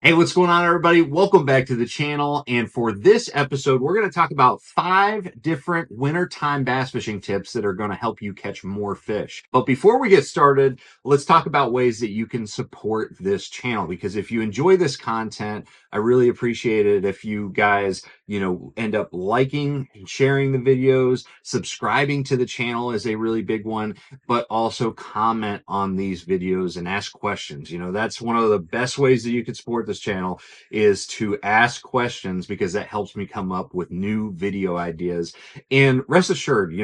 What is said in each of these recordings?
Hey, what's going on, everybody? Welcome back to the channel. And for this episode, we're going to talk about 5 different wintertime bass fishing tips that are going to help you catch more fish. But before we get started, let's talk about ways that you can support this channel. Because if you enjoy this content, I really appreciate it if you guys, end up liking and sharing the videos. Subscribing to the channel is a really big one, but also comment on these videos and ask questions. That's one of the best ways that you could support this channel, is to ask questions, because that helps me come up with new video ideas. And rest assured,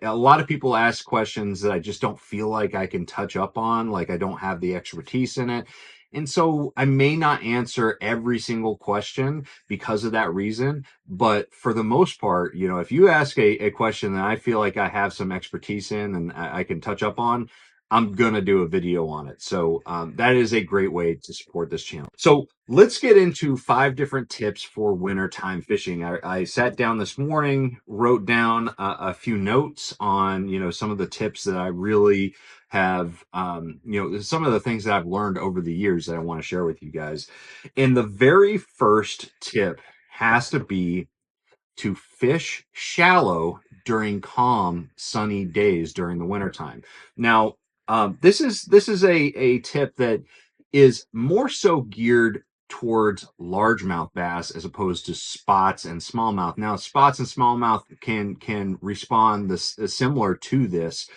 a lot of people ask questions that I just don't feel like I can touch up on, like I don't have the expertise in it. And so I may not answer every single question because of that reason. But for the most part, if you ask a question that I feel like I have some expertise in and I can touch up on, I'm going to do a video on it. So that is a great way to support this channel. So let's get into 5 different tips for wintertime fishing. I sat down this morning, wrote down a few notes on, some of the tips that I really have, some of the things that I've learned over the years that I want to share with you guys. And the very first tip has to be to fish shallow during calm, sunny days during the wintertime. Now, this is a tip that is more so geared towards largemouth bass as opposed to spots and smallmouth. Now, spots and smallmouth can respond similar to this,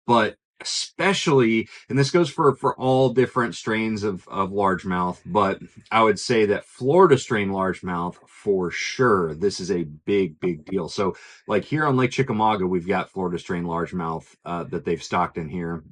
but especially, and this goes for all different strains of largemouth, but I would say that Florida strain largemouth, for sure, this is a big deal. So like here on Lake Chickamauga, we've got Florida strain largemouth that they've stocked in here.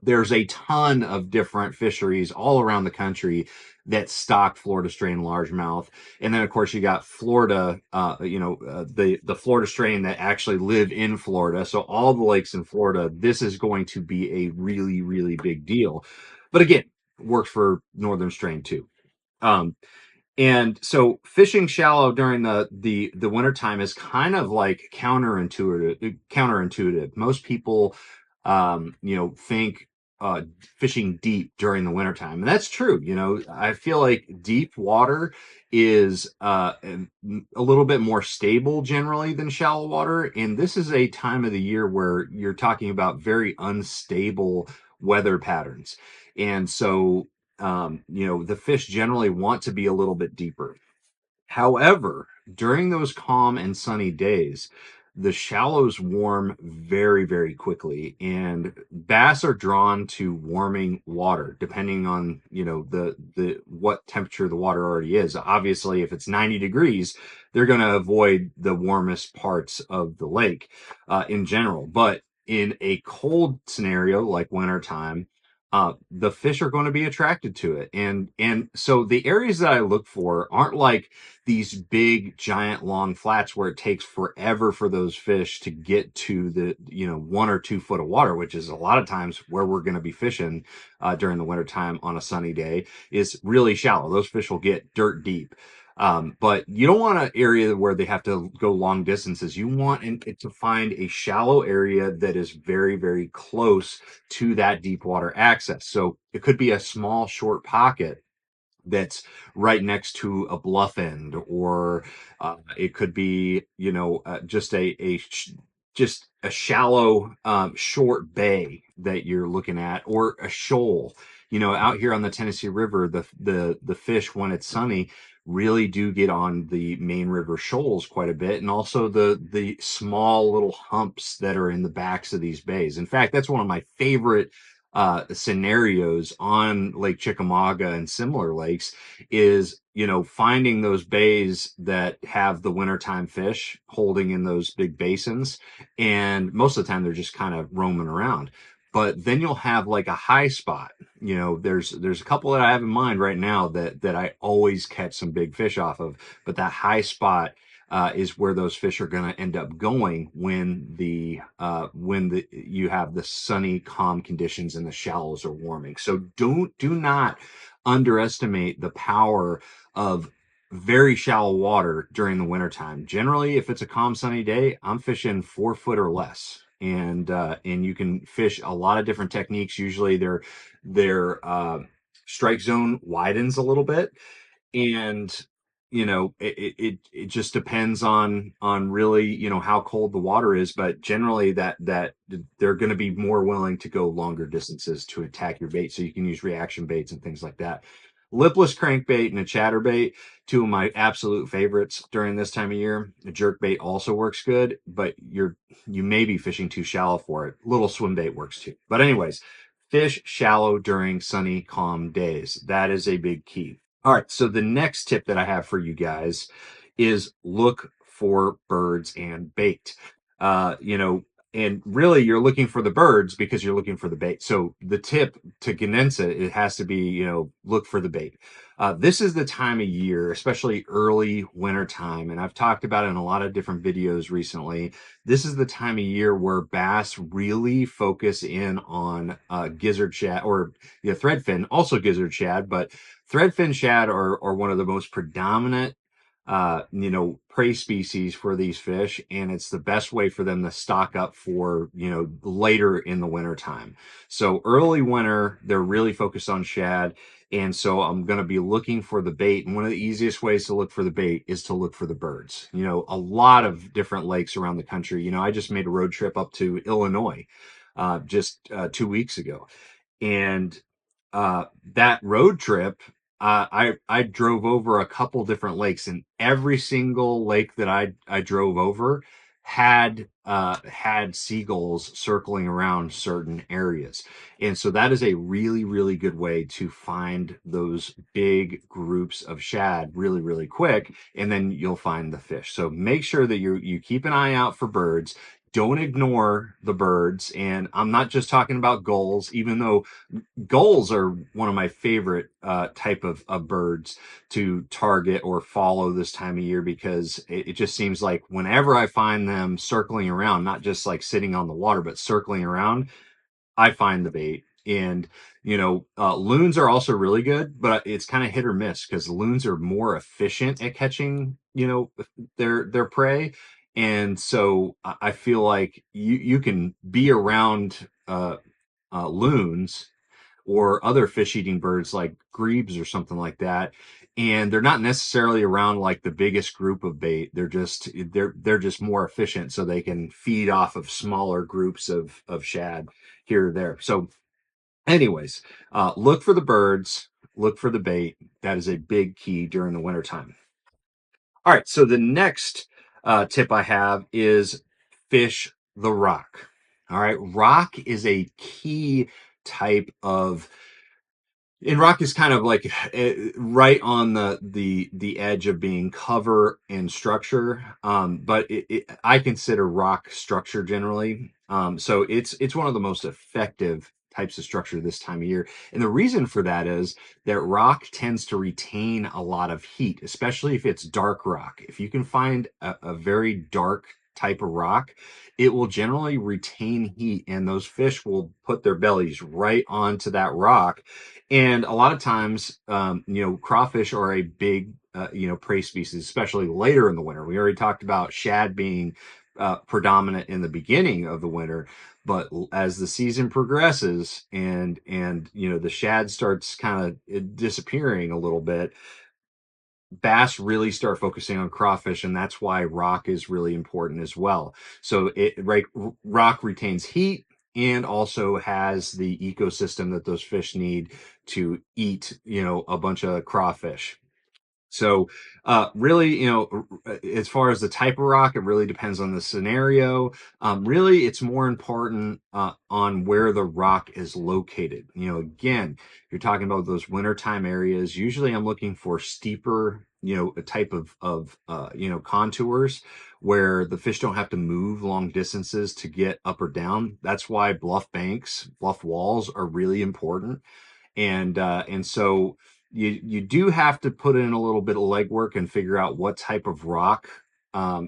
There's a ton of different fisheries all around the country that stock Florida strain largemouth. And then of course you got Florida, the Florida strain that actually live in Florida. So all the lakes in Florida, this is going to be a really big deal. But again, works for northern strain too. Um, and so fishing shallow during the wintertime is kind of like counterintuitive. Most people think fishing deep during the wintertime. And that's true. I feel like deep water is a little bit more stable generally than shallow water. And this is a time of the year where you're talking about very unstable weather patterns. And so the fish generally want to be a little bit deeper. However, during those calm and sunny days, the shallows warm very quickly, and bass are drawn to warming water, depending on, the what temperature the water already is. Obviously, if it's 90 degrees, they're going to avoid the warmest parts of the lake in general. But in a cold scenario like wintertime, the fish are going to be attracted to it. And so the areas that I look for aren't like these big, giant, long flats where it takes forever for those fish to get to the, 1 or 2 foot of water, which is a lot of times where we're going to be fishing during the wintertime on a sunny day, is really shallow. Those fish will get dirt deep. But you don't want an area where they have to go long distances. You want it to find a shallow area that is very close to that deep water access. So it could be a small, short pocket that's right next to a bluff end, or it could be, just just a shallow, short bay that you're looking at, or a shoal. Out here on the Tennessee River, the fish, when it's sunny, really do get on the main river shoals quite a bit, and also the small little humps that are in the backs of these bays. In fact, that's one of my favorite scenarios on Lake Chickamauga and similar lakes, is, finding those bays that have the wintertime fish holding in those big basins. And most of the time they're just kind of roaming around. But then you'll have like a high spot. There's a couple that I have in mind right now that I always catch some big fish off of. But that high spot is where those fish are going to end up going when you have the sunny, calm conditions and the shallows are warming. So do not underestimate the power of very shallow water during the wintertime. Generally, if it's a calm, sunny day, I'm fishing 4 foot or less. And you can fish a lot of different techniques. Usually their strike zone widens a little bit, And it just depends on really how cold the water is, but generally that they're going to be more willing to go longer distances to attack your bait, so you can use reaction baits and things like that. Lipless crankbait and a chatterbait, two of my absolute favorites during this time of year. A jerkbait also works good, but you may be fishing too shallow for it. Little swim bait works too, but anyways, fish shallow during sunny calm days. That is a big key. All right, so the next tip that I have for you guys is look for birds and bait. And really you're looking for the birds because you're looking for the bait. So the tip to condense it, it has to be, look for the bait. This is the time of year, especially early winter time, and I've talked about it in a lot of different videos recently. This is the time of year where bass really focus in on gizzard shad, or threadfin, also gizzard shad, but threadfin shad are one of the most predominant prey species for these fish, and it's the best way for them to stock up for later in the winter time. So early winter they're really focused on shad, and so I'm going to be looking for the bait, and one of the easiest ways to look for the bait is to look for the birds. A lot of different lakes around the country. I just made a road trip up to Illinois just 2 weeks ago, and that road trip, I drove over a couple different lakes, and every single lake that I drove over had seagulls circling around certain areas. And so that is a really, really good way to find those big groups of shad really, really quick, and then you'll find the fish. So make sure that you keep an eye out for birds. Don't ignore the birds. And I'm not just talking about gulls, even though gulls are one of my favorite type of birds to target or follow this time of year, because it just seems like whenever I find them circling around, not just like sitting on the water, but circling around, I find the bait. And loons are also really good, but it's kind of hit or miss because loons are more efficient at catching their prey. And so I feel like you can be around loons or other fish eating birds like grebes or something like that, and they're not necessarily around like the biggest group of bait. They're just more efficient, so they can feed off of smaller groups of shad here or there. So anyways, look for the birds, look for the bait. That is a big key during the wintertime. All right, so the next tip I have is fish the rock. All right, rock is a key type of, and rock is kind of like right on the edge of being cover and structure, but I consider rock structure generally. So it's one of the most effective types of structure this time of year, and the reason for that is that rock tends to retain a lot of heat, especially if it's dark rock. If you can find a very dark type of rock, it will generally retain heat, and those fish will put their bellies right onto that rock. And a lot of times, crawfish are a big, prey species, especially later in the winter. We already talked about shad being predominant in the beginning of the winter, but as the season progresses and the shad starts kind of disappearing a little bit, bass really start focusing on crawfish, and that's why rock is really important as well. So rock retains heat and also has the ecosystem that those fish need to eat a bunch of crawfish. So, really, as far as the type of rock, it really depends on the scenario. Really, it's more important on where the rock is located. Again, you're talking about those wintertime areas. Usually, I'm looking for steeper, a type of contours where the fish don't have to move long distances to get up or down. That's why bluff banks, bluff walls are really important. And so you do have to put in a little bit of legwork and figure out what type of rock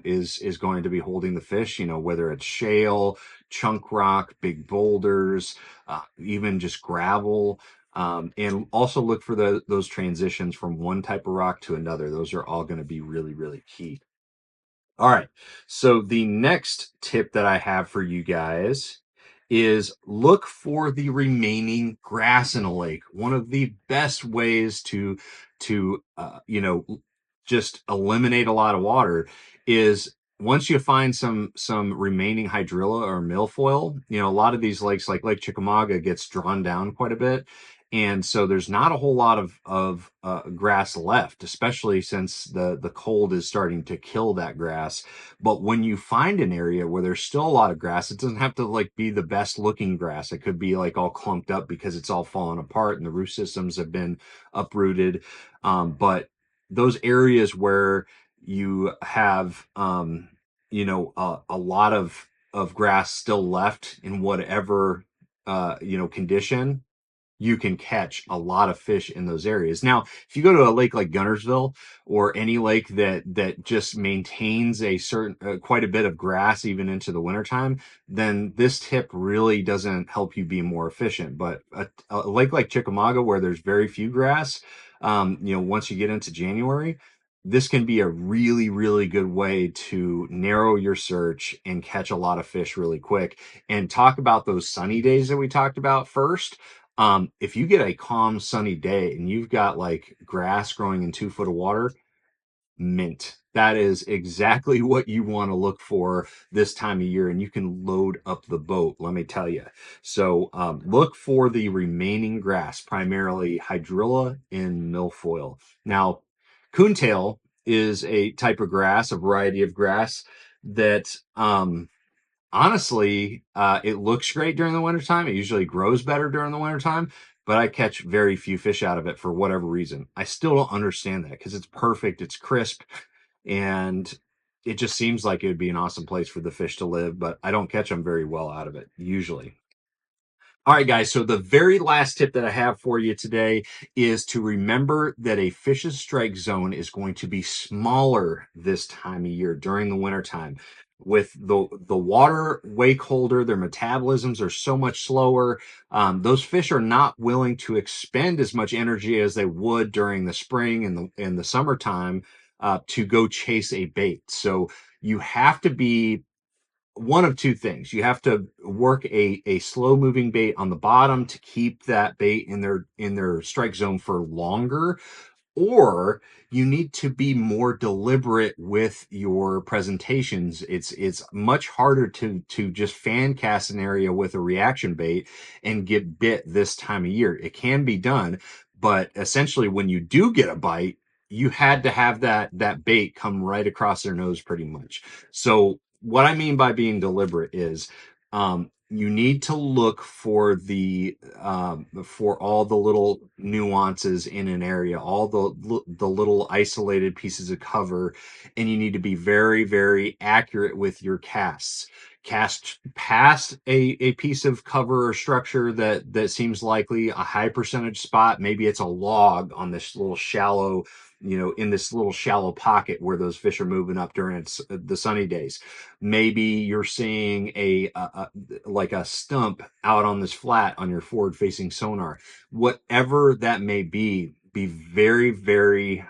is going to be holding the fish. Whether it's shale, chunk rock, big boulders, even just gravel. And also look for those transitions from one type of rock to another. Those are all going to be really, really key. All right. So the next tip that I have for you guys is look for the remaining grass in a lake. One of the best ways to to just eliminate a lot of water is once you find some remaining hydrilla or milfoil. A lot of these lakes, like Lake Chickamauga, gets drawn down quite a bit, and so there's not a whole lot of grass left, especially since the cold is starting to kill that grass. But when you find an area where there's still a lot of grass, it doesn't have to like be the best looking grass. It could be like all clumped up because it's all fallen apart and the root systems have been uprooted. But those areas where you have a lot of grass still left in whatever condition, you can catch a lot of fish in those areas. Now, if you go to a lake like Guntersville or any lake that just maintains a certain quite a bit of grass even into the wintertime, then this tip really doesn't help you be more efficient. But a lake like Chickamauga, where there's very few grass, once you get into January, this can be a really, really good way to narrow your search and catch a lot of fish really quick. And talk about those sunny days that we talked about first. If you get a calm, sunny day and you've got like grass growing in 2 foot of water, mint. That is exactly what you want to look for this time of year, and you can load up the boat, let me tell you. So look for the remaining grass, primarily hydrilla and milfoil. Now, coontail is a type of grass, a variety of grass that honestly, it looks great during the wintertime. It usually grows better during the wintertime, but I catch very few fish out of it for whatever reason. I still don't understand that because it's perfect, it's crisp, and it just seems like it would be an awesome place for the fish to live, but I don't catch them very well out of it usually. All right, guys. So the very last tip that I have for you today is to remember that a fish's strike zone is going to be smaller this time of year during the wintertime. With the water way colder, their metabolisms are so much slower. Those fish are not willing to expend as much energy as they would during the spring and the summertime to go chase a bait. So you have to be one of two things. You have to work a slow moving bait on the bottom to keep that bait in their strike zone for longer, or you need to be more deliberate with your presentations. It's much harder to just fan cast an area with a reaction bait and get bit this time of year. It can be done, but essentially when you do get a bite, you had to have that bait come right across their nose pretty much. So what I mean by being deliberate is you need to look for all the little nuances in an area, all the little isolated pieces of cover, and you need to be very, very accurate with your casts. Cast past a piece of cover or structure that seems likely, a high percentage spot. Maybe it's a log on this little shallow, in this little shallow pocket where those fish are moving up during the sunny days. Maybe you're seeing like a stump out on this flat on your forward facing sonar. Whatever that may be very, very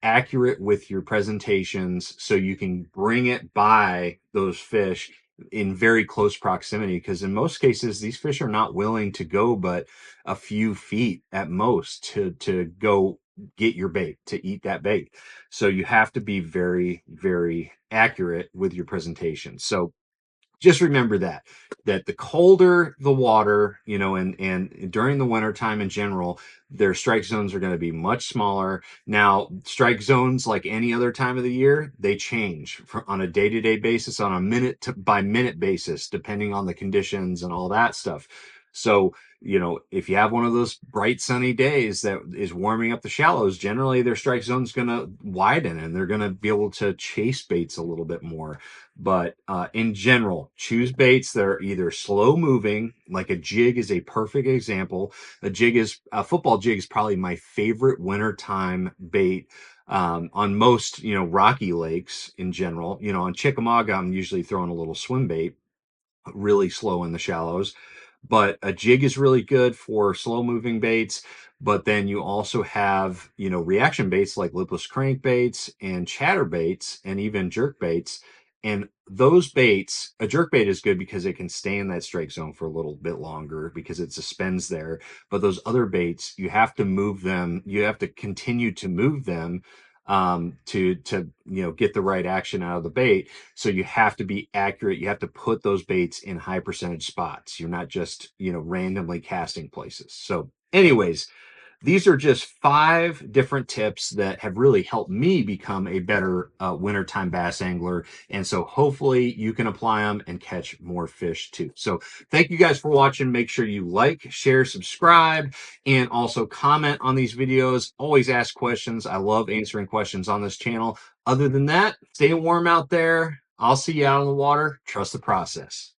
accurate with your presentations so you can bring it by those fish in very close proximity, because in most cases these fish are not willing to go but a few feet at most to go get your bait, to eat that bait. So you have to be very, very accurate with your presentation. So just remember that the colder the water, and during the winter time in general, their strike zones are going to be much smaller. Now, strike zones, like any other time of the year, they change on a day-to-day basis, on a minute by minute basis, depending on the conditions and all that stuff. So, if you have one of those bright sunny days that is warming up the shallows, generally their strike zone's going to widen and they're going to be able to chase baits a little bit more. But in general, choose baits that are either slow moving, like a jig is a perfect example. A football jig is probably my favorite wintertime bait on most, rocky lakes in general. On Chickamauga, I'm usually throwing a little swim bait, really slow in the shallows. But a jig is really good for slow moving baits. But then you also have, reaction baits like lipless crankbaits and chatter baits and even jerk baits. And those baits, a jerk bait is good because it can stay in that strike zone for a little bit longer because it suspends there. But those other baits, you have to move them. You have to continue to move them to get the right action out of the bait. So you have to be accurate. You have to put those baits in high percentage spots. You're not just randomly casting places. So, anyways, these are just 5 different tips that have really helped me become a better wintertime bass angler. And so hopefully you can apply them and catch more fish too. So thank you guys for watching. Make sure you like, share, subscribe, and also comment on these videos. Always ask questions. I love answering questions on this channel. Other than that, stay warm out there. I'll see you out on the water. Trust the process.